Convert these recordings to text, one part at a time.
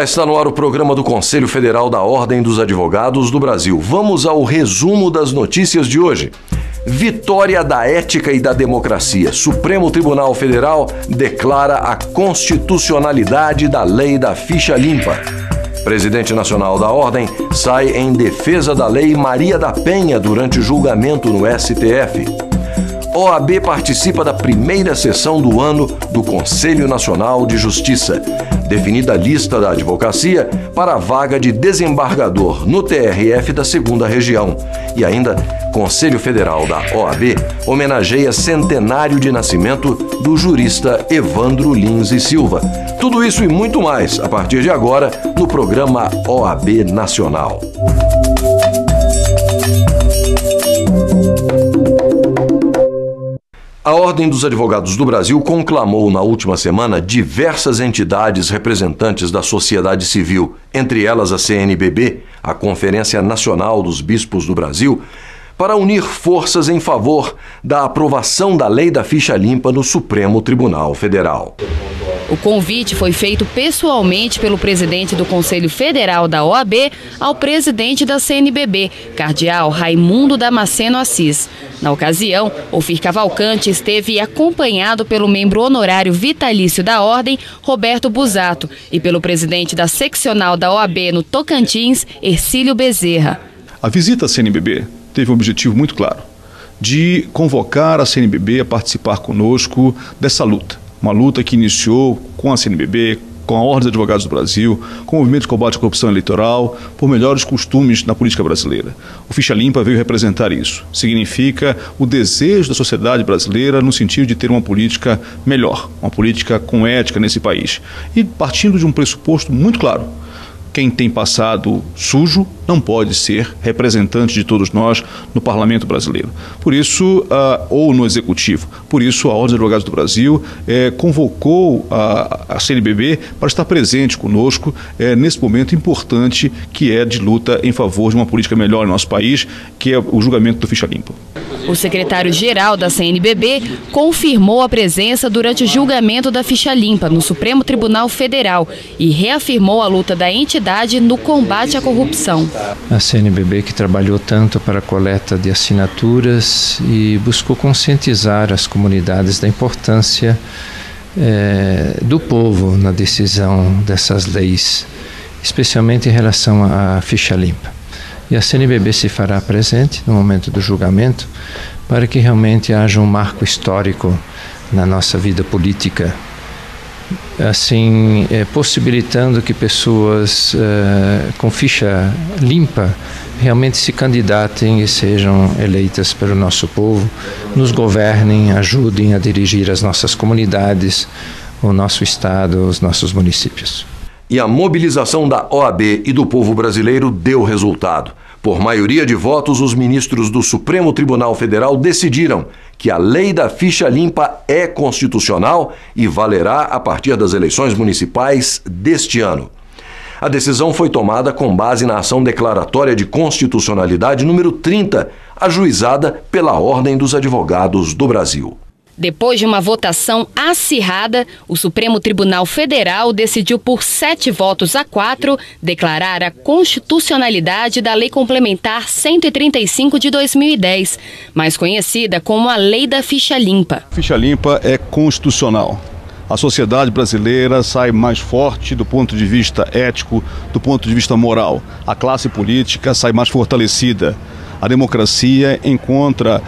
Olá, está no ar o programa do Conselho Federal da Ordem dos Advogados do Brasil. Vamos ao resumo das notícias de hoje. Vitória da ética e da democracia. Supremo Tribunal Federal declara a constitucionalidade da lei da ficha limpa. Presidente nacional da Ordem sai em defesa da Lei Maria da Penha durante julgamento no STF. OAB participa da primeira sessão do ano do Conselho Nacional de Justiça. Definida a lista da advocacia para a vaga de desembargador no TRF da 2ª Região. E ainda, Conselho Federal da OAB homenageia centenário de nascimento do jurista Evandro Lins e Silva. Tudo isso e muito mais, a partir de agora, no programa OAB Nacional. A Ordem dos Advogados do Brasil conclamou na última semana diversas entidades representantes da sociedade civil, entre elas a CNBB, a Conferência Nacional dos Bispos do Brasil, para unir forças em favor da aprovação da Lei da Ficha Limpa no Supremo Tribunal Federal. O convite foi feito pessoalmente pelo presidente do Conselho Federal da OAB ao presidente da CNBB, cardeal Raimundo Damasceno Assis. Na ocasião, Ofir Cavalcante esteve acompanhado pelo membro honorário vitalício da Ordem, Roberto Busato, e pelo presidente da seccional da OAB no Tocantins, Hercílio Bezerra. A visita à CNBB teve um objetivo muito claro, de convocar a CNBB a participar conosco dessa luta. Uma luta que iniciou com a CNBB, com a Ordem dos Advogados do Brasil, com o Movimento de Combate à Corrupção Eleitoral, por melhores costumes na política brasileira. O Ficha Limpa veio representar isso. Significa o desejo da sociedade brasileira no sentido de ter uma política melhor, uma política com ética nesse país. E partindo de um pressuposto muito claro: quem tem passado sujo não pode ser representante de todos nós no Parlamento brasileiro. Por isso, ou no Executivo. Por isso, a Ordem dos Advogados do Brasil convocou a CNBB para estar presente conosco nesse momento importante que é de luta em favor de uma política melhor no nosso país, que é o julgamento do Ficha Limpa. O secretário-geral da CNBB confirmou a presença durante o julgamento da Ficha Limpa no Supremo Tribunal Federal e reafirmou a luta da entidade no combate à corrupção. A CNBB, que trabalhou tanto para a coleta de assinaturas e buscou conscientizar as comunidades da importância do povo na decisão dessas leis, especialmente em relação à Ficha Limpa. E a CNBB se fará presente no momento do julgamento para que realmente haja um marco histórico na nossa vida política, assim possibilitando que pessoas com ficha limpa realmente se candidatem e sejam eleitas pelo nosso povo, nos governem, ajudem a dirigir as nossas comunidades, o nosso estado, os nossos municípios. E a mobilização da OAB e do povo brasileiro deu resultado. Por maioria de votos, os ministros do Supremo Tribunal Federal decidiram que a Lei da Ficha Limpa é constitucional e valerá a partir das eleições municipais deste ano. A decisão foi tomada com base na ação declaratória de constitucionalidade número 30, ajuizada pela Ordem dos Advogados do Brasil. Depois de uma votação acirrada, o Supremo Tribunal Federal decidiu por 7 votos a 4 declarar a constitucionalidade da Lei Complementar 135 de 2010, mais conhecida como a Lei da Ficha Limpa. A Ficha Limpa é constitucional. A sociedade brasileira sai mais forte do ponto de vista ético, do ponto de vista moral. A classe política sai mais fortalecida. A democracia encontra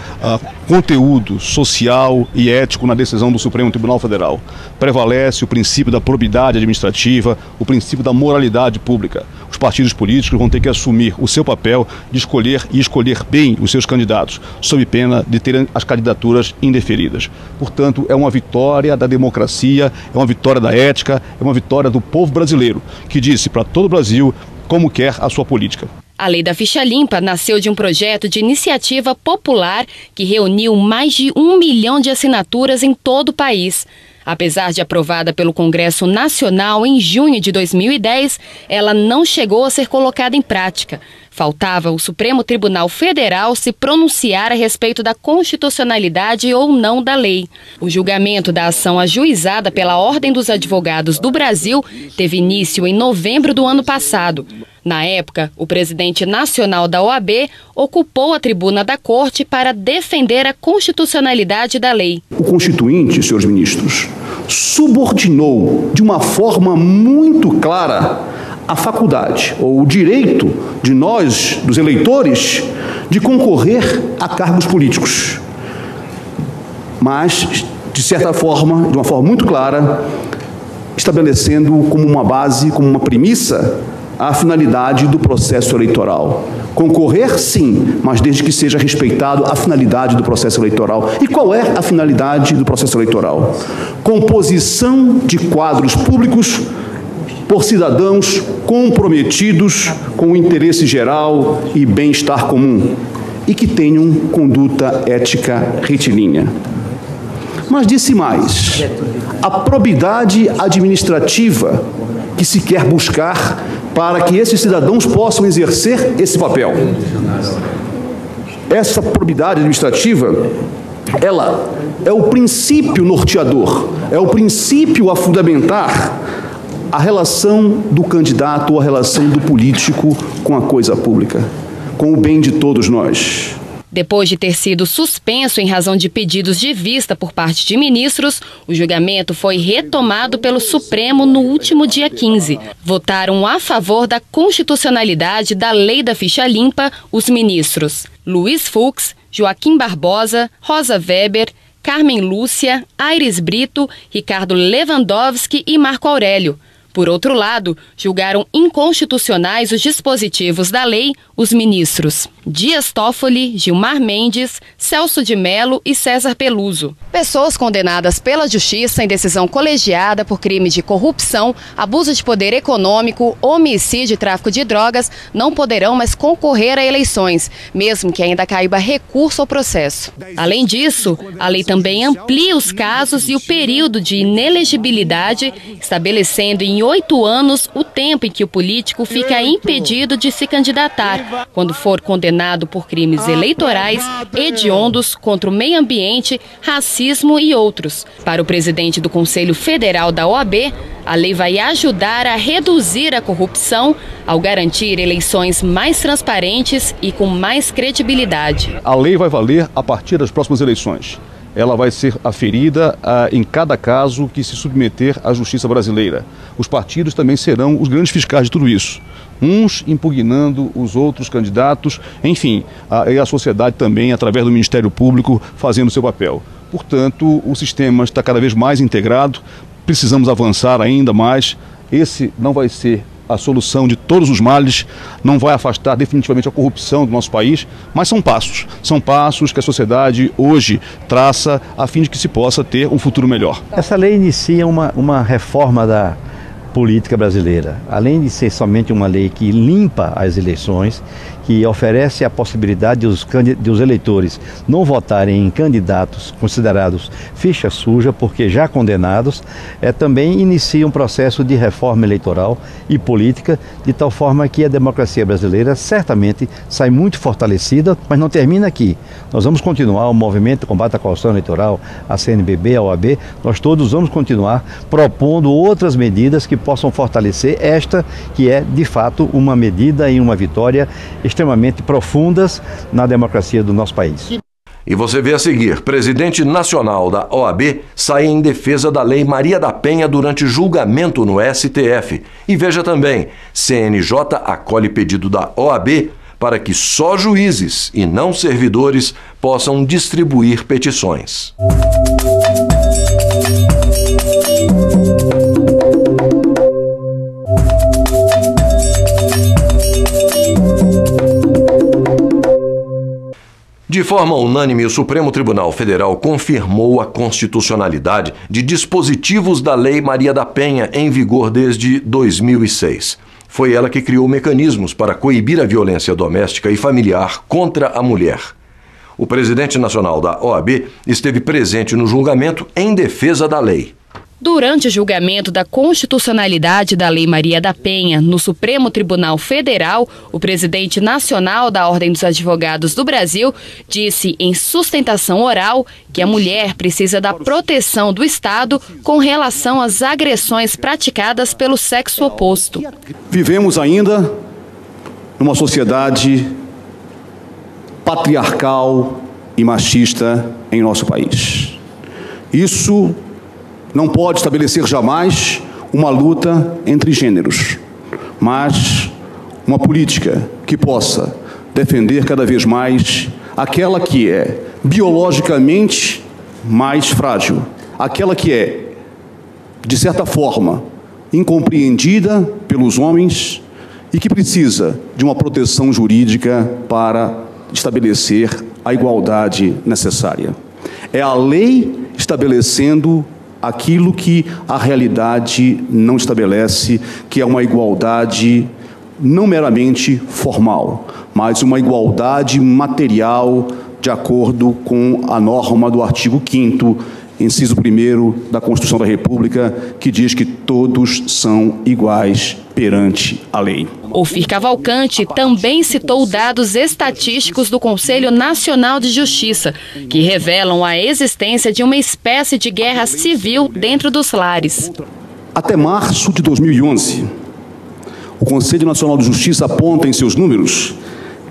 conteúdo social e ético na decisão do Supremo Tribunal Federal. Prevalece o princípio da probidade administrativa, o princípio da moralidade pública. Os partidos políticos vão ter que assumir o seu papel de escolher e escolher bem os seus candidatos, sob pena de terem as candidaturas indeferidas. Portanto, é uma vitória da democracia, é uma vitória da ética, é uma vitória do povo brasileiro, que disse para todo o Brasil como quer a sua política. A Lei da Ficha Limpa nasceu de um projeto de iniciativa popular que reuniu mais de 1 milhão de assinaturas em todo o país. Apesar de aprovada pelo Congresso Nacional em junho de 2010, ela não chegou a ser colocada em prática. Faltava o Supremo Tribunal Federal se pronunciar a respeito da constitucionalidade ou não da lei. O julgamento da ação ajuizada pela Ordem dos Advogados do Brasil teve início em novembro do ano passado. Na época, o presidente nacional da OAB ocupou a tribuna da Corte para defender a constitucionalidade da lei. O Constituinte, senhores ministros, subordinou de uma forma muito clara a faculdade ou o direito de nós, dos eleitores, de concorrer a cargos políticos. Mas, de certa forma, de uma forma muito clara, estabelecendo como uma base, como uma premissa, a finalidade do processo eleitoral. Concorrer, sim, mas desde que seja respeitado a finalidade do processo eleitoral. E qual é a finalidade do processo eleitoral? Composição de quadros públicos por cidadãos comprometidos com o interesse geral e bem-estar comum e que tenham conduta ética retilínea. Mas disse mais, a probidade administrativa que se quer buscar para que esses cidadãos possam exercer esse papel. Essa probidade administrativa, ela é o princípio norteador, é o princípio a fundamentar a relação do candidato ou a relação do político com a coisa pública, com o bem de todos nós. Depois de ter sido suspenso em razão de pedidos de vista por parte de ministros, o julgamento foi retomado pelo Supremo no último dia 15. Votaram a favor da constitucionalidade da Lei da Ficha Limpa os ministros Luiz Fux, Joaquim Barbosa, Rosa Weber, Carmen Lúcia, Aires Brito, Ricardo Lewandowski e Marco Aurélio. Por outro lado, julgaram inconstitucionais os dispositivos da lei os ministros Dias Toffoli, Gilmar Mendes, Celso de Mello e César Peluso. Pessoas condenadas pela Justiça em decisão colegiada por crimes de corrupção, abuso de poder econômico, homicídio e tráfico de drogas não poderão mais concorrer a eleições, mesmo que ainda caiba recurso ao processo. Além disso, a lei também amplia os casos e o período de inelegibilidade, estabelecendo em 8 anos o tempo em que o político fica impedido de se candidatar, quando for condenado por crimes eleitorais, hediondos, contra o meio ambiente, racismo e outros. Para o presidente do Conselho Federal da OAB, a lei vai ajudar a reduzir a corrupção ao garantir eleições mais transparentes e com mais credibilidade. A lei vai valer a partir das próximas eleições. Ela vai ser aferida em cada caso que se submeter à justiça brasileira. Os partidos também serão os grandes fiscais de tudo isso. Uns impugnando os outros candidatos, enfim, a sociedade também, através do Ministério Público, fazendo o seu papel. Portanto, o sistema está cada vez mais integrado, precisamos avançar ainda mais. Esse não vai ser a solução de todos os males, não vai afastar definitivamente a corrupção do nosso país, mas são passos que a sociedade hoje traça a fim de que se possa ter um futuro melhor. Essa lei inicia uma reforma da política brasileira. Além de ser somente uma lei que limpa as eleições, que oferece a possibilidade dos eleitores não votarem em candidatos considerados ficha suja, porque já condenados, também inicia um processo de reforma eleitoral e política, de tal forma que a democracia brasileira certamente sai muito fortalecida, mas não termina aqui. Nós vamos continuar o movimento de combate à corrupção eleitoral, a CNBB, a OAB, nós todos vamos continuar propondo outras medidas que possam fortalecer esta, que é de fato uma medida e uma vitória extremamente profundas na democracia do nosso país. E você vê a seguir, presidente nacional da OAB sai em defesa da Lei Maria da Penha durante julgamento no STF. E veja também, CNJ acolhe pedido da OAB para que só juízes e não servidores possam distribuir petições. De forma unânime, o Supremo Tribunal Federal confirmou a constitucionalidade de dispositivos da Lei Maria da Penha em vigor desde 2006. Foi ela que criou mecanismos para coibir a violência doméstica e familiar contra a mulher. O presidente nacional da OAB esteve presente no julgamento em defesa da lei. Durante o julgamento da constitucionalidade da Lei Maria da Penha no Supremo Tribunal Federal, o presidente nacional da Ordem dos Advogados do Brasil disse em sustentação oral que a mulher precisa da proteção do Estado com relação às agressões praticadas pelo sexo oposto. Vivemos ainda numa sociedade patriarcal e machista em nosso país. Isso não pode estabelecer jamais uma luta entre gêneros, mas uma política que possa defender cada vez mais aquela que é biologicamente mais frágil, aquela que é, de certa forma, incompreendida pelos homens e que precisa de uma proteção jurídica para estabelecer a igualdade necessária. É a lei estabelecendo aquilo que a realidade não estabelece, que é uma igualdade não meramente formal, mas uma igualdade material de acordo com a norma do artigo 5º, inciso 1º da Constituição da República, que diz que todos são iguais perante a lei. Ofir Cavalcante também citou dados estatísticos do Conselho Nacional de Justiça, que revelam a existência de uma espécie de guerra civil dentro dos lares. Até março de 2011, o Conselho Nacional de Justiça aponta em seus números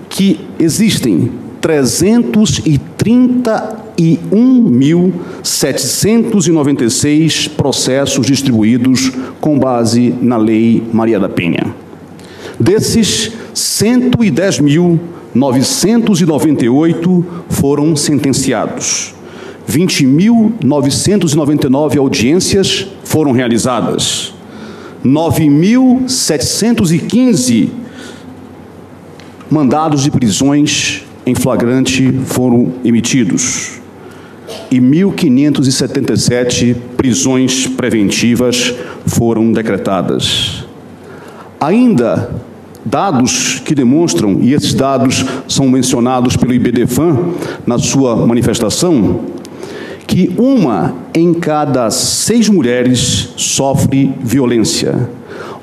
que existem 331.796 processos distribuídos com base na Lei Maria da Penha. Desses, 110.998 foram sentenciados. 20.999 audiências foram realizadas. 9.715 mandados de prisões em flagrante foram emitidos e 1.577 prisões preventivas foram decretadas. Ainda dados que demonstram, e esses dados são mencionados pelo IBDFAN na sua manifestação, que 1 em cada 6 mulheres sofre violência.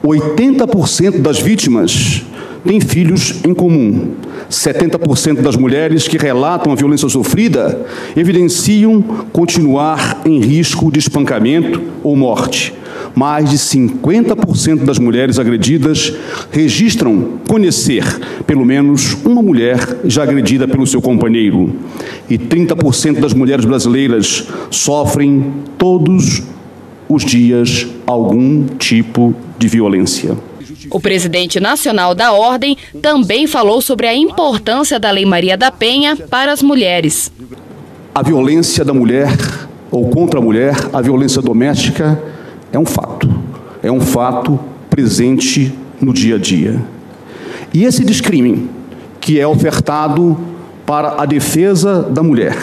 80% das vítimas têm filhos em comum. 70% das mulheres que relatam a violência sofrida evidenciam continuar em risco de espancamento ou morte. Mais de 50% das mulheres agredidas registram conhecer pelo menos uma mulher já agredida pelo seu companheiro. E 30% das mulheres brasileiras sofrem todos os dias algum tipo de violência. O presidente nacional da Ordem também falou sobre a importância da Lei Maria da Penha para as mulheres. A violência da mulher ou contra a mulher, a violência doméstica, é um fato presente no dia a dia. E esse discrime que é ofertado para a defesa da mulher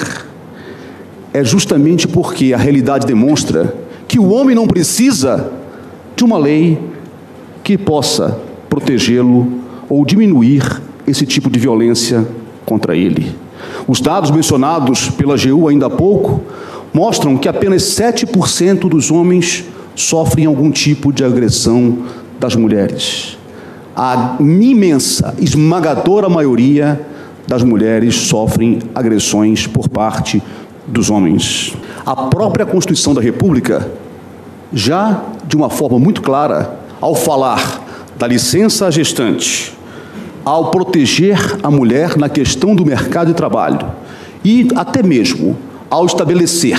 é justamente porque a realidade demonstra que o homem não precisa de uma lei que possa protegê-lo ou diminuir esse tipo de violência contra ele. Os dados mencionados pela AGU ainda há pouco mostram que apenas 7% dos homens sofrem algum tipo de agressão das mulheres. A imensa, esmagadora maioria das mulheres sofrem agressões por parte dos homens. A própria Constituição da República, já de uma forma muito clara, ao falar da licença gestante, ao proteger a mulher na questão do mercado de trabalho e até mesmo ao estabelecer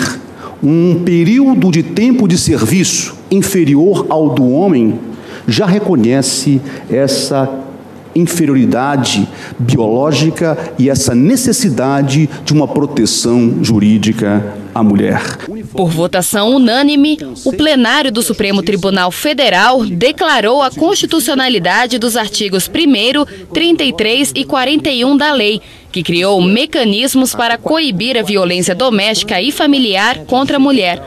um período de tempo de serviço inferior ao do homem, já reconhece essa inferioridade biológica e essa necessidade de uma proteção jurídica à mulher. Por votação unânime, o plenário do Supremo Tribunal Federal declarou a constitucionalidade dos artigos 1º, 33 e 41 da lei, que criou mecanismos para coibir a violência doméstica e familiar contra a mulher.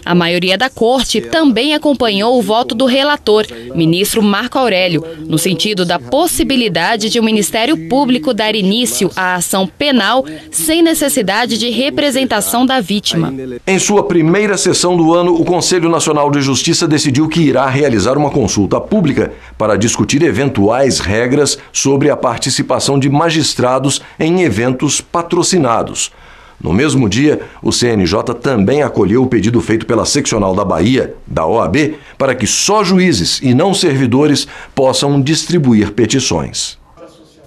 A maioria da Corte também acompanhou o voto do relator, ministro Marco Aurélio, no sentido da possibilidade de o Ministério Público dar início à ação penal sem necessidade de representação da vítima. vítima. Em sua primeira sessão do ano, o Conselho Nacional de Justiça decidiu que irá realizar uma consulta pública para discutir eventuais regras sobre a participação de magistrados em eventos patrocinados. No mesmo dia, o CNJ também acolheu o pedido feito pela seccional da Bahia, da OAB, para que só juízes e não servidores possam distribuir petições.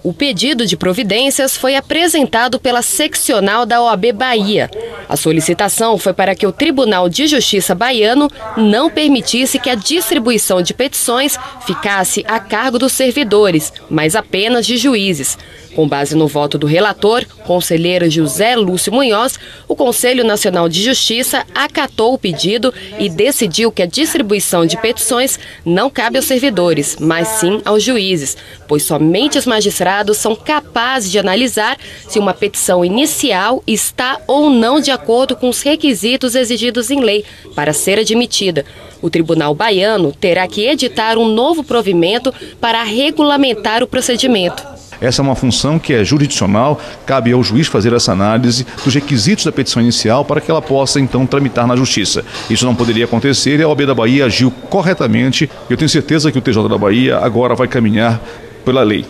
O pedido de providências foi apresentado pela seccional da OAB Bahia. A solicitação foi para que o Tribunal de Justiça baiano não permitisse que a distribuição de petições ficasse a cargo dos servidores, mas apenas de juízes. Com base no voto do relator, conselheiro José Lúcio Munhoz, o Conselho Nacional de Justiça acatou o pedido e decidiu que a distribuição de petições não cabe aos servidores, mas sim aos juízes, pois somente os magistrados são capazes de analisar se uma petição inicial está ou não de acordo com os requisitos exigidos em lei para ser admitida. O Tribunal Baiano terá que editar um novo provimento para regulamentar o procedimento. Essa é uma função que é jurisdicional, cabe ao juiz fazer essa análise dos requisitos da petição inicial para que ela possa, então, tramitar na Justiça. Isso não poderia acontecer e a OAB da Bahia agiu corretamente. Eu tenho certeza que o TJ da Bahia agora vai caminhar pela lei.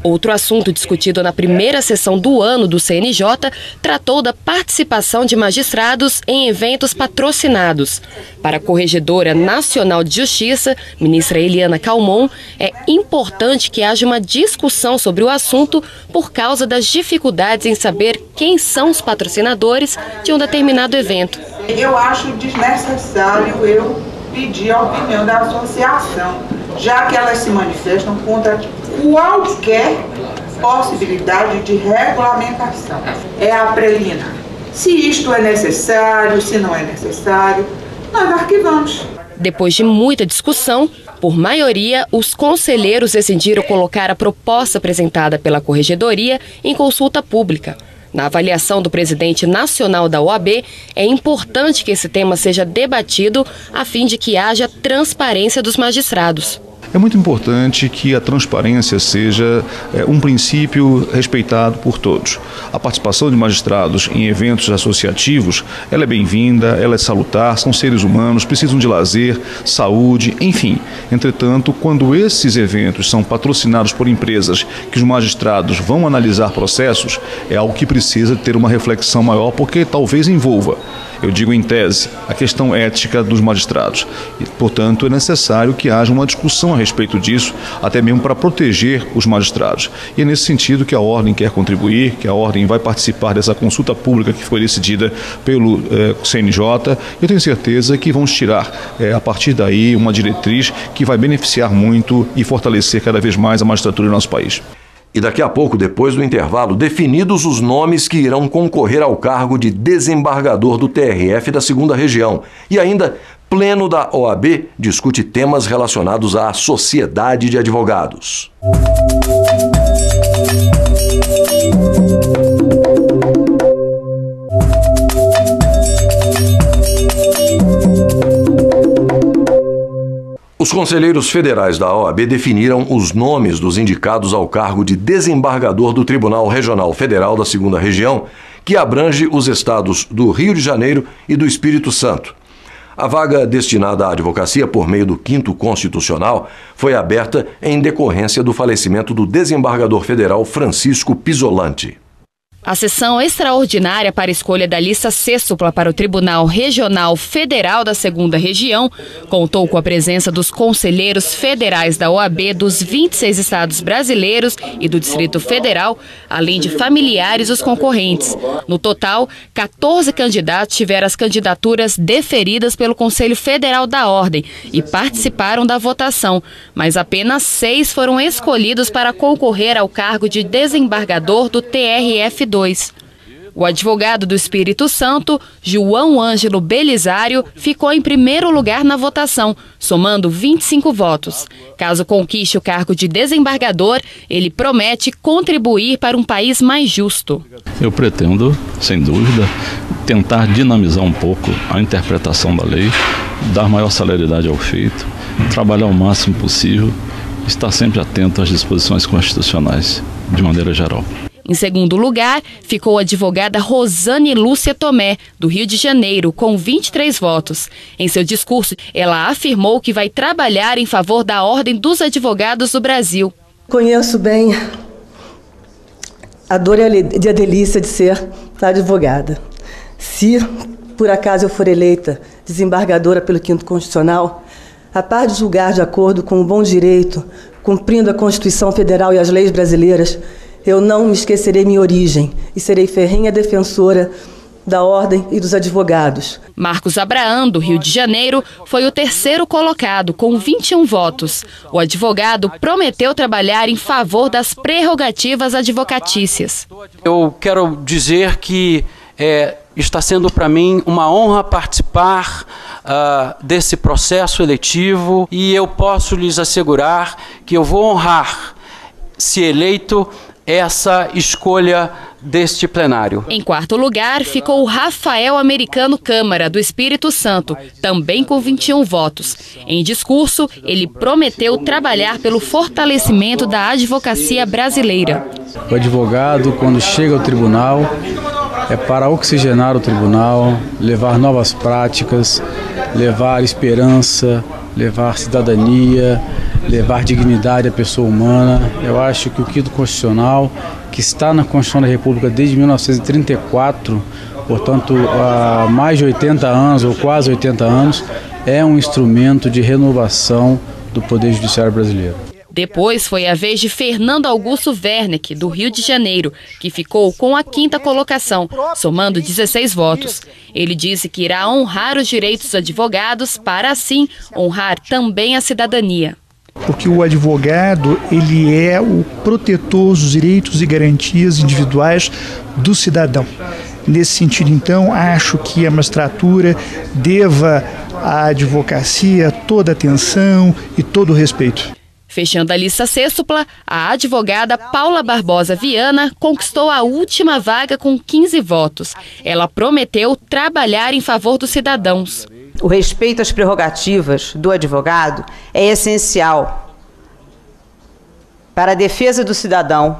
Outro assunto discutido na primeira sessão do ano do CNJ tratou da participação de magistrados em eventos patrocinados. Para a Corregedora Nacional de Justiça, ministra Eliana Calmon, é importante que haja uma discussão sobre o assunto por causa das dificuldades em saber quem são os patrocinadores de um determinado evento. Eu acho desnecessário eu pedir a opinião da associação, já que elas se manifestam contra qualquer possibilidade de regulamentação. É a preliminar. Se isto é necessário, se não é necessário, nós arquivamos. Depois de muita discussão, por maioria, os conselheiros decidiram colocar a proposta apresentada pela Corregedoria em consulta pública. Na avaliação do presidente nacional da OAB, é importante que esse tema seja debatido a fim de que haja transparência dos magistrados. É muito importante que a transparência seja um princípio respeitado por todos. A participação de magistrados em eventos associativos, ela é bem-vinda, ela é salutar, são seres humanos, precisam de lazer, saúde, enfim. Entretanto, quando esses eventos são patrocinados por empresas que os magistrados vão analisar processos, é algo que precisa ter uma reflexão maior, porque talvez envolva, eu digo em tese, a questão ética dos magistrados. E, portanto, é necessário que haja uma discussão a respeito disso, até mesmo para proteger os magistrados. E é nesse sentido que a Ordem quer contribuir, que a Ordem vai participar dessa consulta pública que foi decidida pelo CNJ. Eu tenho certeza que vamos tirar, a partir daí, uma diretriz que vai beneficiar muito e fortalecer cada vez mais a magistratura do nosso país. E daqui a pouco, depois do intervalo, definidos os nomes que irão concorrer ao cargo de desembargador do TRF da 2ª Região. E ainda, Pleno da OAB discute temas relacionados à sociedade de advogados. Os conselheiros federais da OAB definiram os nomes dos indicados ao cargo de desembargador do Tribunal Regional Federal da 2ª Região, que abrange os estados do Rio de Janeiro e do Espírito Santo. A vaga destinada à advocacia por meio do 5º Constitucional foi aberta em decorrência do falecimento do desembargador federal Francisco Pisolante. A sessão extraordinária para a escolha da lista sextupla para o Tribunal Regional Federal da 2ª Região contou com a presença dos conselheiros federais da OAB dos 26 estados brasileiros e do Distrito Federal, além de familiares dos concorrentes. No total, 14 candidatos tiveram as candidaturas deferidas pelo Conselho Federal da Ordem e participaram da votação, mas apenas 6 foram escolhidos para concorrer ao cargo de desembargador do TRF2. O advogado do Espírito Santo, João Ângelo Belisário, ficou em primeiro lugar na votação, somando 25 votos. Caso conquiste o cargo de desembargador, ele promete contribuir para um país mais justo. Eu pretendo, sem dúvida, tentar dinamizar um pouco a interpretação da lei, dar maior celeridade ao feito, trabalhar o máximo possível, estar sempre atento às disposições constitucionais, de maneira geral. Em segundo lugar, ficou a advogada Rosane Lúcia Tomé, do Rio de Janeiro, com 23 votos. Em seu discurso, ela afirmou que vai trabalhar em favor da Ordem dos Advogados do Brasil. Conheço bem a dor e a delícia de ser advogada. Se, por acaso, eu for eleita desembargadora pelo 5º Constitucional, a par de julgar de acordo com o bom direito, cumprindo a Constituição Federal e as leis brasileiras, eu não me esquecerei minha origem e serei ferrenha defensora da Ordem e dos advogados. Marcos Abraão, do Rio de Janeiro, foi o terceiro colocado, com 21 votos. O advogado prometeu trabalhar em favor das prerrogativas advocatícias. Eu quero dizer que está sendo para mim uma honra participar desse processo eletivo e eu posso lhes assegurar que eu vou honrar, se eleito, essa escolha deste plenário. Em quarto lugar, ficou o Rafael Americano Câmara, do Espírito Santo, também com 21 votos. Em discurso, ele prometeu trabalhar pelo fortalecimento da advocacia brasileira. O advogado, quando chega ao tribunal, é para oxigenar o tribunal, levar novas práticas, levar esperança, levar cidadania, levar dignidade à pessoa humana. Eu acho que o 5º Constitucional, que está na Constituição da República desde 1934, portanto há mais de 80 anos ou quase 80 anos, é um instrumento de renovação do Poder Judiciário brasileiro. Depois foi a vez de Fernando Augusto Werneck, do Rio de Janeiro, que ficou com a 5ª colocação, somando 16 votos. Ele disse que irá honrar os direitos dos advogados para, assim, honrar também a cidadania. Porque o advogado, ele é o protetor dos direitos e garantias individuais do cidadão. Nesse sentido, então, acho que a magistratura deva à advocacia toda a atenção e todo o respeito. Fechando a lista sextupla, a advogada Paula Barbosa Viana conquistou a última vaga com 15 votos. Ela prometeu trabalhar em favor dos cidadãos. O respeito às prerrogativas do advogado é essencial para a defesa do cidadão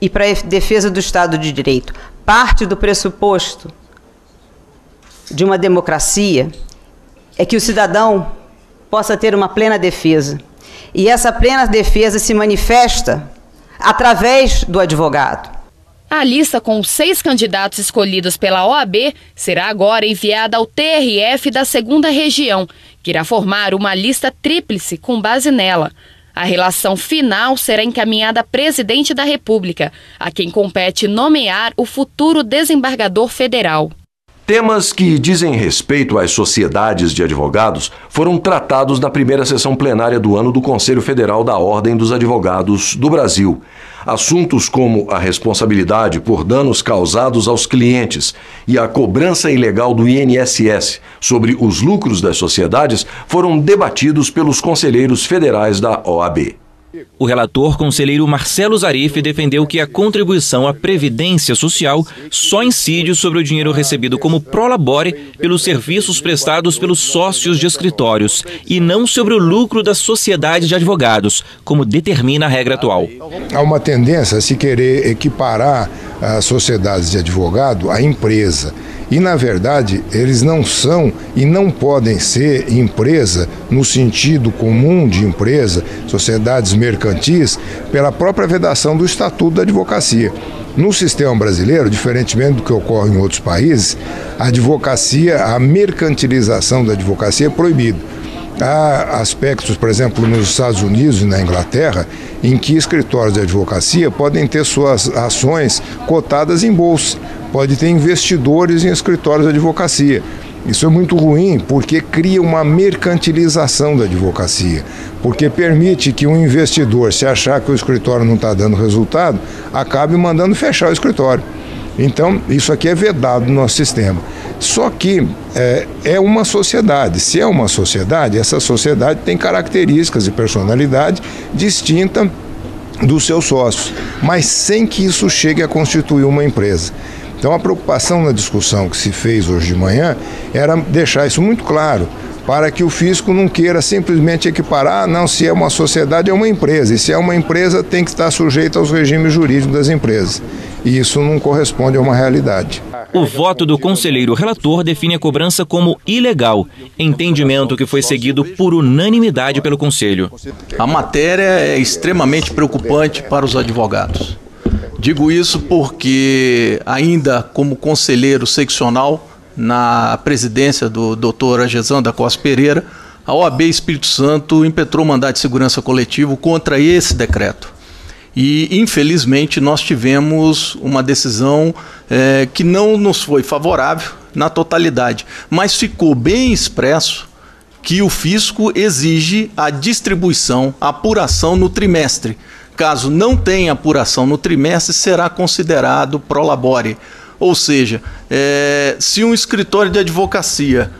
e para a defesa do Estado de Direito. Parte do pressuposto de uma democracia é que o cidadão possa ter uma plena defesa. E essa plena defesa se manifesta através do advogado. A lista com 6 candidatos escolhidos pela OAB será agora enviada ao TRF da 2ª Região, que irá formar uma lista tríplice com base nela. A relação final será encaminhada à Presidente da República, a quem compete nomear o futuro desembargador federal. Temas que dizem respeito às sociedades de advogados foram tratados na primeira sessão plenária do ano do Conselho Federal da Ordem dos Advogados do Brasil. Assuntos como a responsabilidade por danos causados aos clientes e a cobrança ilegal do INSS sobre os lucros das sociedades foram debatidos pelos conselheiros federais da OAB. O relator conselheiro Marcelo Zarif defendeu que a contribuição à Previdência Social só incide sobre o dinheiro recebido como prolabore pelos serviços prestados pelos sócios de escritórios e não sobre o lucro das sociedades de advogados, como determina a regra atual. Há uma tendência a se querer equiparar as sociedades de advogado à empresa. E, na verdade, eles não são e não podem ser empresa no sentido comum de empresa, sociedades mercantis, pela própria vedação do Estatuto da Advocacia. No sistema brasileiro, diferentemente do que ocorre em outros países, a advocacia, a mercantilização da advocacia é proibida. Há aspectos, por exemplo, nos Estados Unidos e na Inglaterra, em que escritórios de advocacia podem ter suas ações cotadas em bolsa, pode ter investidores em escritórios de advocacia. Isso é muito ruim porque cria uma mercantilização da advocacia, porque permite que um investidor, se achar que o escritório não está dando resultado, acabe mandando fechar o escritório. Então, isso aqui é vedado no nosso sistema. Só que é uma sociedade. Se é uma sociedade, essa sociedade tem características e personalidade distinta dos seus sócios, mas sem que isso chegue a constituir uma empresa. Então, a preocupação na discussão que se fez hoje de manhã era deixar isso muito claro para que o fisco não queira simplesmente equiparar, não, se é uma sociedade é uma empresa, e se é uma empresa tem que estar sujeita aos regimes jurídicos das empresas. E isso não corresponde a uma realidade. O voto do conselheiro relator define a cobrança como ilegal, entendimento que foi seguido por unanimidade pelo Conselho. A matéria é extremamente preocupante para os advogados. Digo isso porque, ainda como conselheiro seccional, na presidência do Dr. Agesan da Costa Pereira, a OAB Espírito Santo impetrou mandado de segurança coletivo contra esse decreto. E, infelizmente, nós tivemos uma decisão que não nos foi favorável na totalidade, mas ficou bem expresso que o fisco exige a distribuição, a apuração no trimestre. Caso não tenha apuração no trimestre, será considerado prolabore. Ou seja, se um escritório de advocacia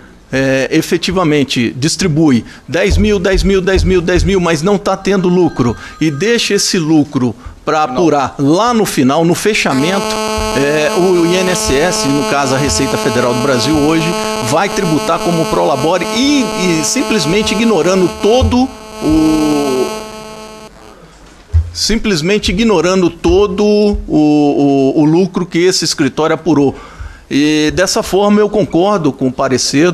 efetivamente distribui 10 mil, 10 mil, 10 mil, 10 mil, mas não está tendo lucro e deixa esse lucro para apurar lá no final, no fechamento, o INSS, no caso a Receita Federal do Brasil hoje, vai tributar como prolabore e simplesmente ignorando todo o lucro que esse escritório apurou. E dessa forma eu concordo com o parecer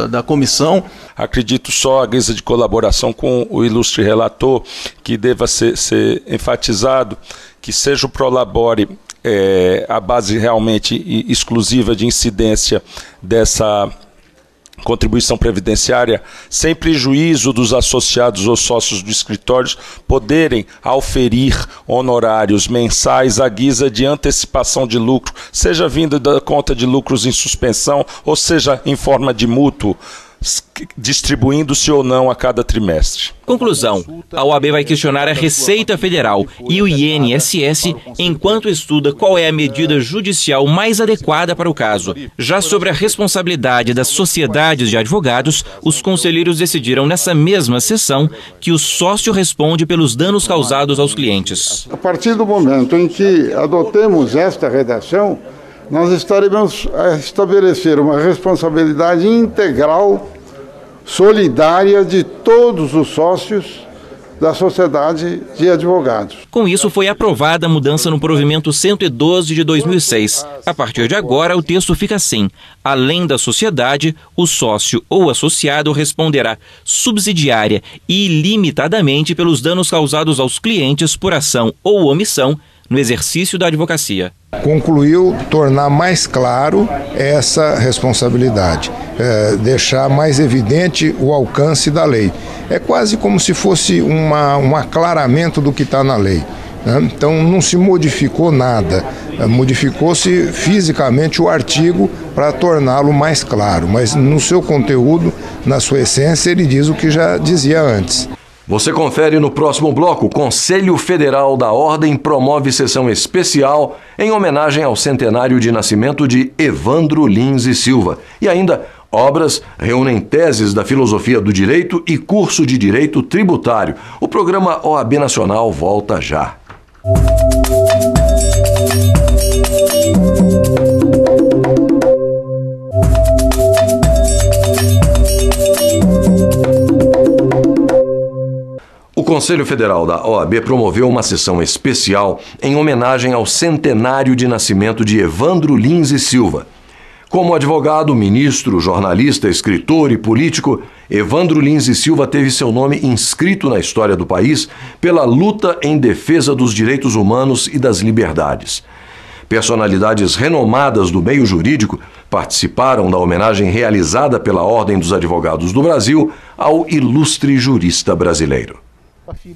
da comissão. Acredito só, a guisa de colaboração com o ilustre relator, que deva ser enfatizado que seja o prolabore a base realmente exclusiva de incidência dessa contribuição previdenciária, sem prejuízo dos associados ou sócios do escritório poderem auferir honorários mensais à guisa de antecipação de lucro, seja vindo da conta de lucros em suspensão, ou seja em forma de mútuo, distribuindo-se ou não a cada trimestre. Conclusão: a OAB vai questionar a Receita Federal e o INSS enquanto estuda qual é a medida judicial mais adequada para o caso. Já sobre a responsabilidade das sociedades de advogados, os conselheiros decidiram nessa mesma sessão que o sócio responde pelos danos causados aos clientes. A partir do momento em que adotemos esta redação, nós estaremos a estabelecer uma responsabilidade integral, solidária de todos os sócios da sociedade de advogados. Com isso, foi aprovada a mudança no provimento 112 de 2006. A partir de agora, o texto fica assim: além da sociedade, o sócio ou associado responderá subsidiária e ilimitadamente pelos danos causados aos clientes por ação ou omissão no exercício da advocacia. Concluiu tornar mais claro essa responsabilidade, deixar mais evidente o alcance da lei. É quase como se fosse um aclaramento do que está na lei, né? Então não se modificou nada, modificou-se fisicamente o artigo para torná-lo mais claro, mas no seu conteúdo, na sua essência, ele diz o que já dizia antes. Você confere no próximo bloco. O Conselho Federal da Ordem promove sessão especial em homenagem ao centenário de nascimento de Evandro Lins e Silva. E ainda, obras reúnem teses da filosofia do direito e curso de direito tributário. O programa OAB Nacional volta já. O Conselho Federal da OAB promoveu uma sessão especial em homenagem ao centenário de nascimento de Evandro Lins e Silva. Como advogado, ministro, jornalista, escritor e político, Evandro Lins e Silva teve seu nome inscrito na história do país pela luta em defesa dos direitos humanos e das liberdades. Personalidades renomadas do meio jurídico participaram da homenagem realizada pela Ordem dos Advogados do Brasil ao ilustre jurista brasileiro.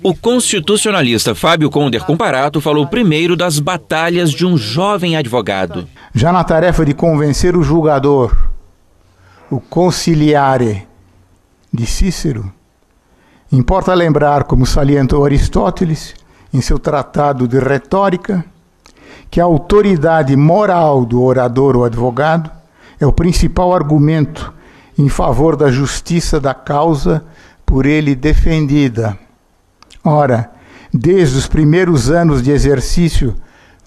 O constitucionalista Fábio Conder Comparato falou primeiro das batalhas de um jovem advogado. Já na tarefa de convencer o julgador, o conciliare de Cícero, importa lembrar, como salientou Aristóteles em seu tratado de retórica, que a autoridade moral do orador ou advogado é o principal argumento em favor da justiça da causa por ele defendida. Ora, desde os primeiros anos de exercício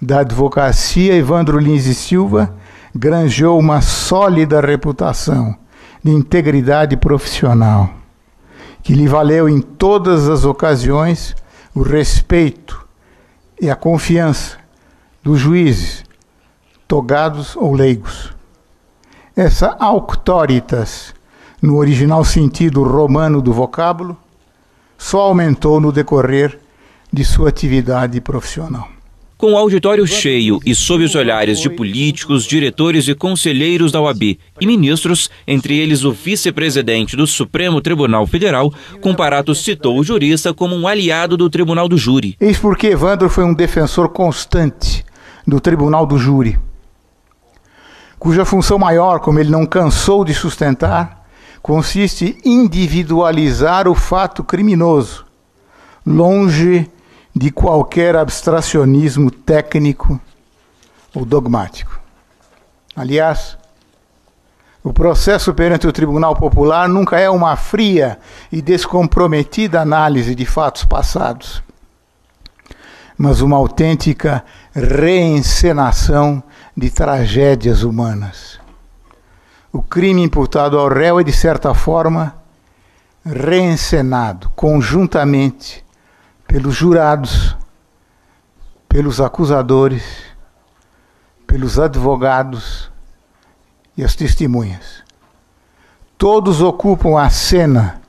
da advocacia, Evandro Lins e Silva granjeou uma sólida reputação de integridade profissional, que lhe valeu em todas as ocasiões o respeito e a confiança dos juízes, togados ou leigos. Essa auctoritas, no original sentido romano do vocábulo, só aumentou no decorrer de sua atividade profissional. Com o auditório cheio e sob os olhares de políticos, diretores e conselheiros da OAB e ministros, entre eles o vice-presidente do Supremo Tribunal Federal, Comparato citou o jurista como um aliado do Tribunal do Júri. Eis porque Evandro foi um defensor constante do Tribunal do Júri, cuja função maior, como ele não cansou de sustentar, consiste em individualizar o fato criminoso, longe de qualquer abstracionismo técnico ou dogmático. Aliás, o processo perante o Tribunal Popular nunca é uma fria e descomprometida análise de fatos passados, mas uma autêntica reencenação de tragédias humanas. O crime imputado ao réu é, de certa forma, reencenado conjuntamente pelos jurados, pelos acusadores, pelos advogados e as testemunhas. Todos ocupam a cena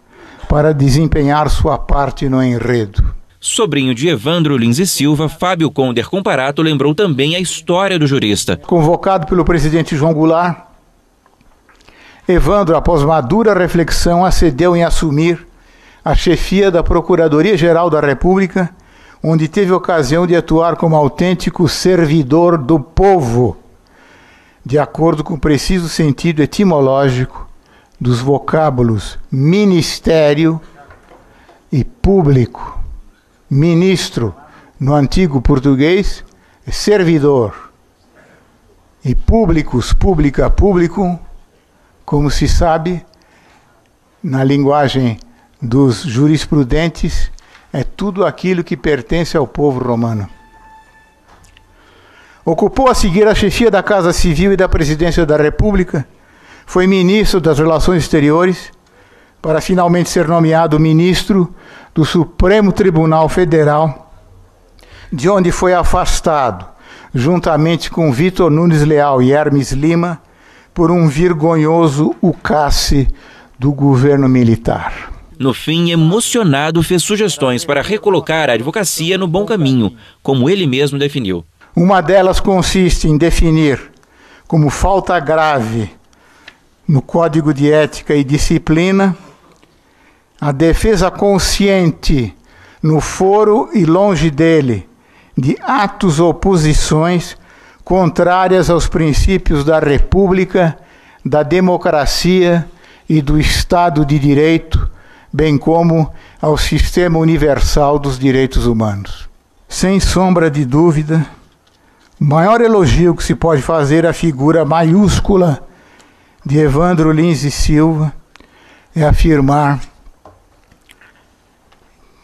para desempenhar sua parte no enredo. Sobrinho de Evandro Lins e Silva, Fábio Conder Comparato lembrou também a história do jurista. Convocado pelo presidente João Goulart, Evandro, após madura reflexão, acedeu em assumir a chefia da Procuradoria-Geral da República, onde teve ocasião de atuar como autêntico servidor do povo, de acordo com o preciso sentido etimológico dos vocábulos ministério e público. Ministro, no antigo português, é servidor, e públicos, pública, público, como se sabe, na linguagem dos jurisprudentes, é tudo aquilo que pertence ao povo romano. Ocupou a seguir a chefia da Casa Civil e da Presidência da República, foi ministro das Relações Exteriores, para finalmente ser nomeado ministro do Supremo Tribunal Federal, de onde foi afastado, juntamente com Vitor Nunes Leal e Hermes Lima, por um vergonhoso ucasse do governo militar. No fim, emocionado, fez sugestões para recolocar a advocacia no bom caminho, como ele mesmo definiu. Uma delas consiste em definir como falta grave no Código de Ética e Disciplina a defesa consciente, no foro e longe dele, de atos ou posições contrárias aos princípios da República, da democracia e do Estado de Direito, bem como ao sistema universal dos direitos humanos. Sem sombra de dúvida, o maior elogio que se pode fazer à figura maiúscula de Evandro Lins e Silva é afirmar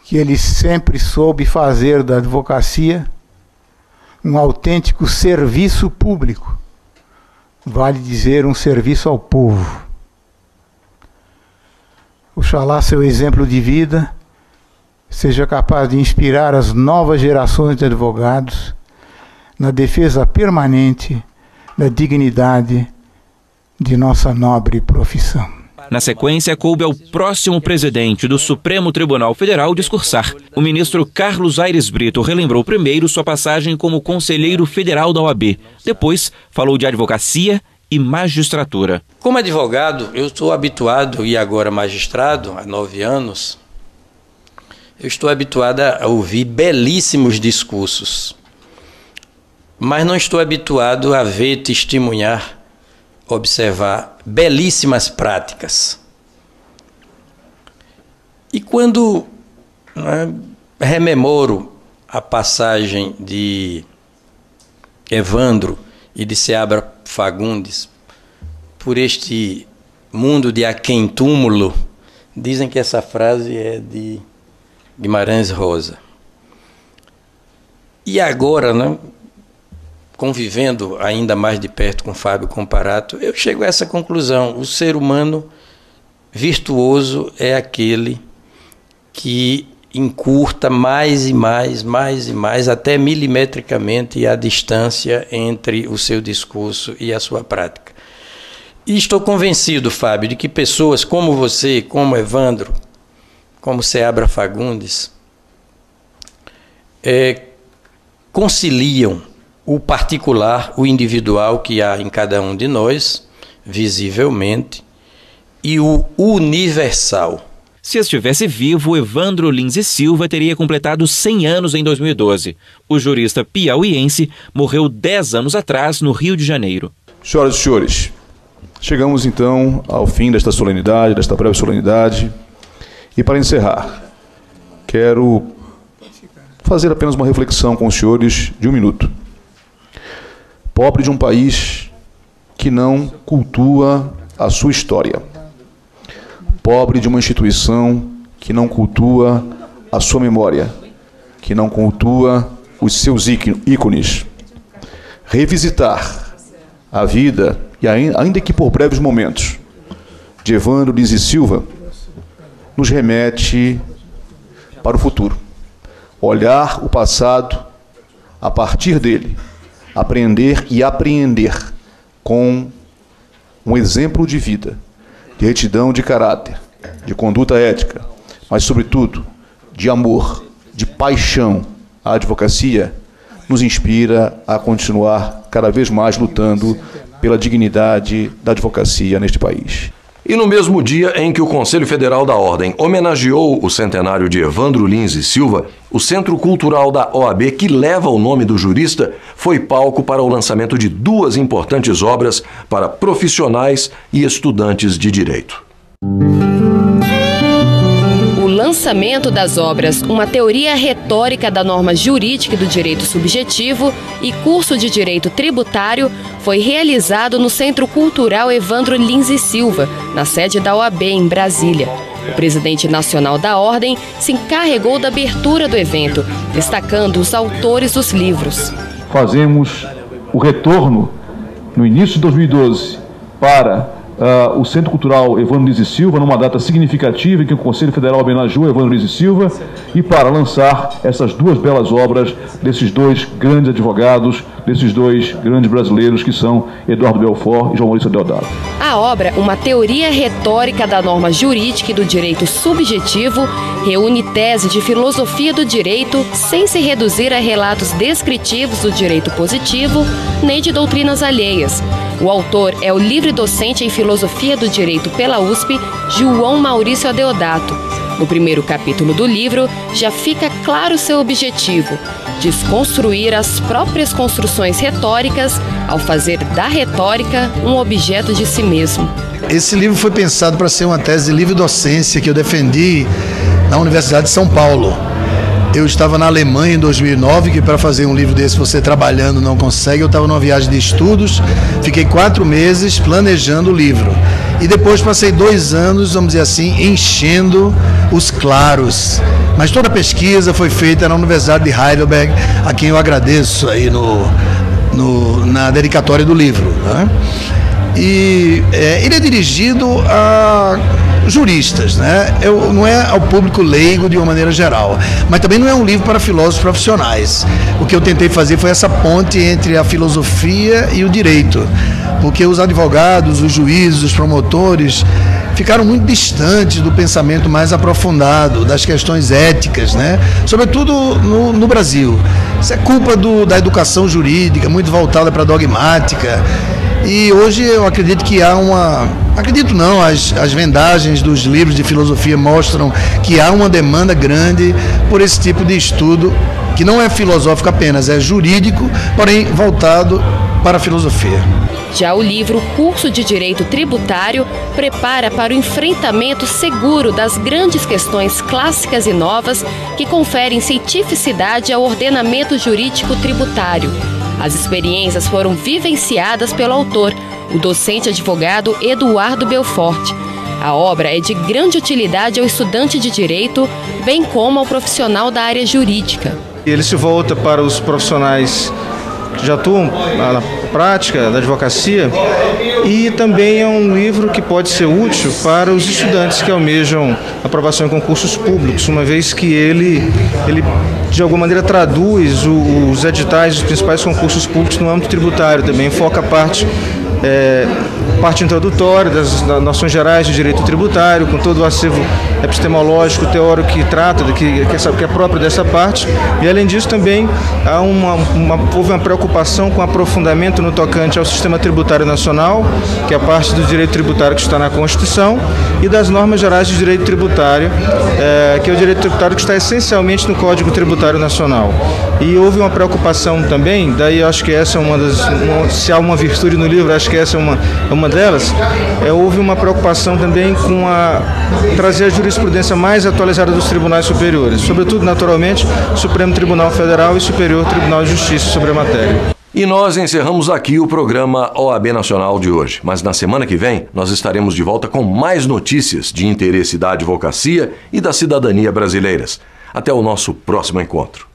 que ele sempre soube fazer da advocacia um autêntico serviço público, vale dizer, um serviço ao povo. Oxalá seu exemplo de vida seja capaz de inspirar as novas gerações de advogados na defesa permanente da dignidade de nossa nobre profissão. Na sequência, coube ao próximo presidente do Supremo Tribunal Federal discursar. O ministro Carlos Aires Brito relembrou primeiro sua passagem como conselheiro federal da OAB. Depois, falou de advocacia e magistratura. Como advogado, eu estou habituado, e agora magistrado, há 9 anos, eu estou habituado a ouvir belíssimos discursos, mas não estou habituado a ver, testemunhar, observar belíssimas práticas. E quando rememoro a passagem de Evandro e de Seabra Fagundes por este mundo de aquém túmulo, dizem que essa frase é de Guimarães Rosa. E agora, convivendo ainda mais de perto com Fábio Comparato, eu chego a essa conclusão: o ser humano virtuoso é aquele que encurta mais e mais, até milimetricamente, a distância entre o seu discurso e a sua prática. E estou convencido, Fábio, de que pessoas como você, como Evandro, como Seabra Fagundes, conciliam o particular, o individual que há em cada um de nós, visivelmente, e o universal. Se estivesse vivo, Evandro Lins e Silva teria completado 100 anos em 2012. O jurista piauiense morreu 10 anos atrás, no Rio de Janeiro. Senhoras e senhores, chegamos então ao fim desta solenidade, desta breve solenidade. E para encerrar, quero fazer apenas uma reflexão com os senhores de 1 minuto. Pobre de um país que não cultua a sua história. Pobre de uma instituição que não cultua a sua memória, que não cultua os seus ícones. Revisitar a vida, e ainda que por breves momentos, de Evandro Lins e Silva, nos remete para o futuro. Olhar o passado, a partir dele, aprender e apreender com um exemplo de vida, de retidão de caráter, de conduta ética, mas, sobretudo, de amor, de paixão à advocacia, nos inspira a continuar cada vez mais lutando pela dignidade da advocacia neste país. E no mesmo dia em que o Conselho Federal da Ordem homenageou o centenário de Evandro Lins e Silva, o Centro Cultural da OAB, que leva o nome do jurista, foi palco para o lançamento de 2 importantes obras para profissionais e estudantes de direito. O lançamento das obras Uma Teoria Retórica da Norma Jurídica e do Direito Subjetivo e Curso de Direito Tributário foi realizado no Centro Cultural Evandro Lins e Silva, na sede da OAB em Brasília. O presidente nacional da Ordem se encarregou da abertura do evento, destacando os autores dos livros. Fazemos o retorno, no início de 2012, para o Centro Cultural Evandro Lins e Silva, numa data significativa em que o Conselho Federal homenageou Evandro Lins e Silva, e para lançar essas 2 belas obras desses 2 grandes advogados, desses 2 grandes brasileiros que são Eduardo Belfort e João Maurício Deodato. A obra Uma Teoria Retórica da Norma Jurídica e do Direito Subjetivo reúne tese de filosofia do direito sem se reduzir a relatos descritivos do direito positivo nem de doutrinas alheias. O autor é o livre-docente em Filosofia do Direito pela USP, João Maurício Deodato. No primeiro capítulo do livro, já fica claro seu objetivo: desconstruir as próprias construções retóricas ao fazer da retórica um objeto de si mesmo. Esse livro foi pensado para ser uma tese de livre-docência que eu defendi na Universidade de São Paulo. Eu estava na Alemanha em 2009, que para fazer um livro desse você trabalhando não consegue. Eu estava numa viagem de estudos, fiquei 4 meses planejando o livro. E depois passei 2 anos, vamos dizer assim, enchendo os claros. Mas toda a pesquisa foi feita na Universidade de Heidelberg, a quem eu agradeço aí na dedicatória do livro, né? E ele é dirigido a juristas, né? Não é ao público leigo de uma maneira geral, mas também não é um livro para filósofos profissionais. O que eu tentei fazer foi essa ponte entre a filosofia e o direito, porque os advogados, os juízes, os promotores ficaram muito distantes do pensamento mais aprofundado, das questões éticas, né? Sobretudo no Brasil. Isso é culpa da educação jurídica, muito voltada para a dogmática. E hoje eu acredito que há as vendagens dos livros de filosofia mostram que há uma demanda grande por esse tipo de estudo, que não é filosófico apenas, é jurídico, porém voltado para a filosofia. Já o livro Curso de Direito Tributário prepara para o enfrentamento seguro das grandes questões clássicas e novas que conferem cientificidade ao ordenamento jurídico tributário. As experiências foram vivenciadas pelo autor, o docente advogado Eduardo Belfort. A obra é de grande utilidade ao estudante de direito, bem como ao profissional da área jurídica. Ele se volta para os profissionais que já atuam na prática da advocacia e também é um livro que pode ser útil para os estudantes que almejam aprovação em concursos públicos, uma vez que ele de alguma maneira traduz os editais dos principais concursos públicos no âmbito tributário, também foca a parte introdutória das noções gerais de direito tributário, com todo o acervo epistemológico, teórico que trata, que é próprio dessa parte, e além disso também houve uma preocupação com aprofundamento no tocante ao sistema tributário nacional, que é a parte do direito tributário que está na Constituição, e das normas gerais de direito tributário, que é o direito tributário que está essencialmente no Código Tributário Nacional. E houve uma preocupação também, daí eu acho que essa é uma das, se há uma virtude no livro, acho que essa é uma delas, houve uma preocupação também com trazer a jurisprudência mais atualizada dos tribunais superiores, sobretudo, naturalmente, Supremo Tribunal Federal e Superior Tribunal de Justiça sobre a matéria. E nós encerramos aqui o programa OAB Nacional de hoje, mas na semana que vem nós estaremos de volta com mais notícias de interesse da advocacia e da cidadania brasileiras. Até o nosso próximo encontro.